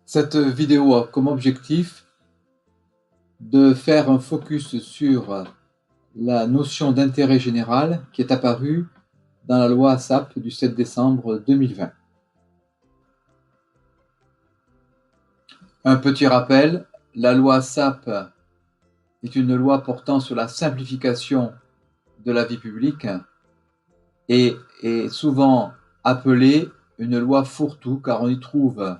Cette vidéo a comme objectif de faire un focus sur la notion d'intérêt général qui est apparue dans la loi ASAP du 7 décembre 2020. Un petit rappel, la loi ASAP est une loi portant sur la simplification de la vie publique et est souvent appelée une loi fourre-tout car on y trouve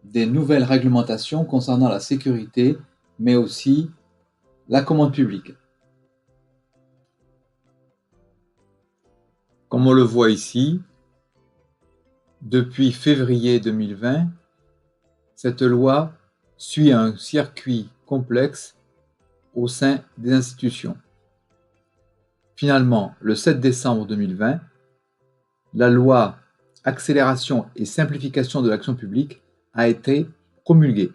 des nouvelles réglementations concernant la sécurité, mais aussi la commande publique. Comme on le voit ici, depuis février 2020, cette loi suit un circuit complexe au sein des institutions. Finalement, le 7 décembre 2020, la loi Accélération et simplification de l'action publique a été promulguée.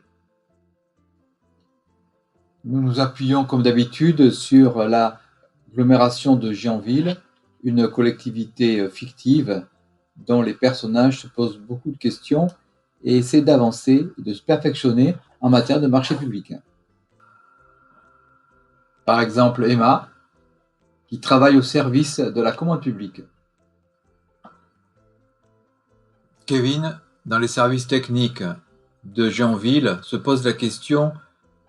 Nous nous appuyons comme d'habitude sur l'agglomération de Gianville, une collectivité fictive dont les personnages se posent beaucoup de questions et essaient d'avancer et de se perfectionner en matière de marché public. Par exemple, Emma, qui travaille au service de la commande publique. Kevin, dans les services techniques de Gianville, se pose la question: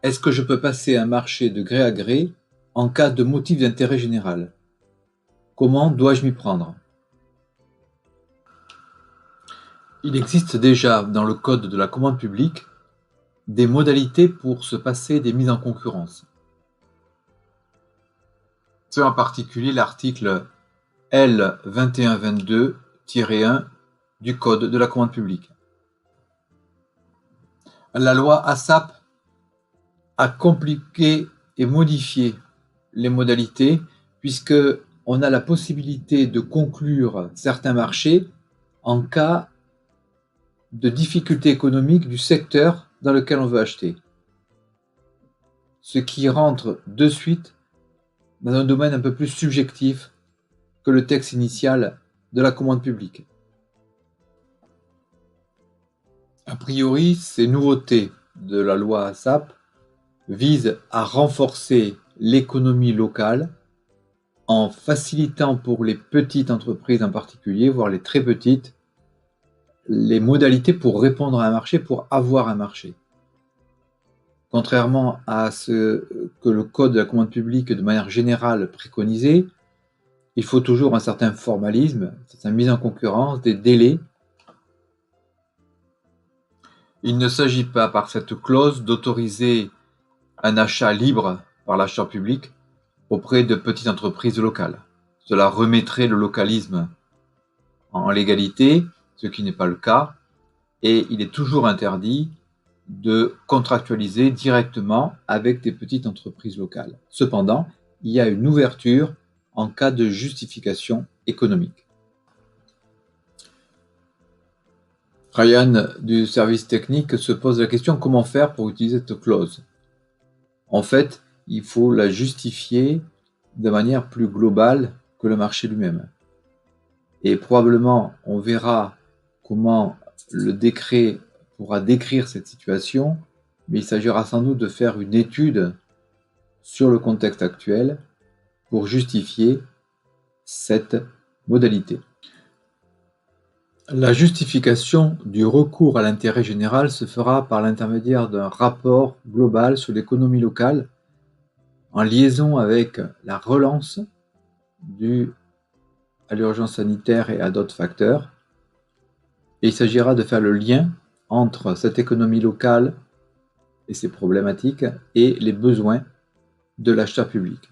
est-ce que je peux passer un marché de gré à gré en cas de motif d'intérêt général? Comment dois-je m'y prendre? Il existe déjà dans le code de la commande publique des modalités pour se passer des mises en concurrence. C'est en particulier l'article L2122-1 du code de la commande publique. La loi ASAP a compliqué et modifié les modalités puisque on a la possibilité de conclure certains marchés en cas de difficultés économiques du secteur dans lequel on veut acheter. Ce qui rentre de suite dans un domaine un peu plus subjectif que le texte initial de la commande publique. A priori, ces nouveautés de la loi ASAP visent à renforcer l'économie locale en facilitant pour les petites entreprises en particulier, voire les très petites, les modalités pour répondre à un marché, pour avoir un marché. Contrairement à ce que le code de la commande publique de manière générale préconisait, il faut toujours un certain formalisme, une certaine mise en concurrence, des délais. Il ne s'agit pas par cette clause d'autoriser un achat libre par l'acheteur public auprès de petites entreprises locales. Cela remettrait le localisme en légalité, ce qui n'est pas le cas, et il est toujours interdit de contractualiser directement avec des petites entreprises locales. Cependant, il y a une ouverture en cas de justification économique. Ryan du service technique se pose la question: comment faire pour utiliser cette clause? En fait, il faut la justifier de manière plus globale que le marché lui-même. Et probablement, on verra comment le décret pourra décrire cette situation, mais il s'agira sans doute de faire une étude sur le contexte actuel pour justifier cette modalité. La justification du recours à l'intérêt général se fera par l'intermédiaire d'un rapport global sur l'économie locale en liaison avec la relance due à l'urgence sanitaire et à d'autres facteurs. Et il s'agira de faire le lien entre cette économie locale et ses problématiques et les besoins de l'acheteur public.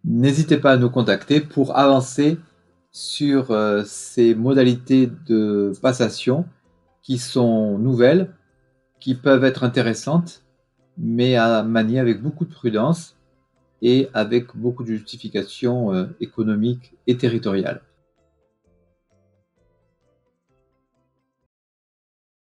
N'hésitez pas à nous contacter pour avancer sur ces modalités de passation qui sont nouvelles, qui peuvent être intéressantes, mais à manier avec beaucoup de prudence et avec beaucoup de justifications économiques et territoriales.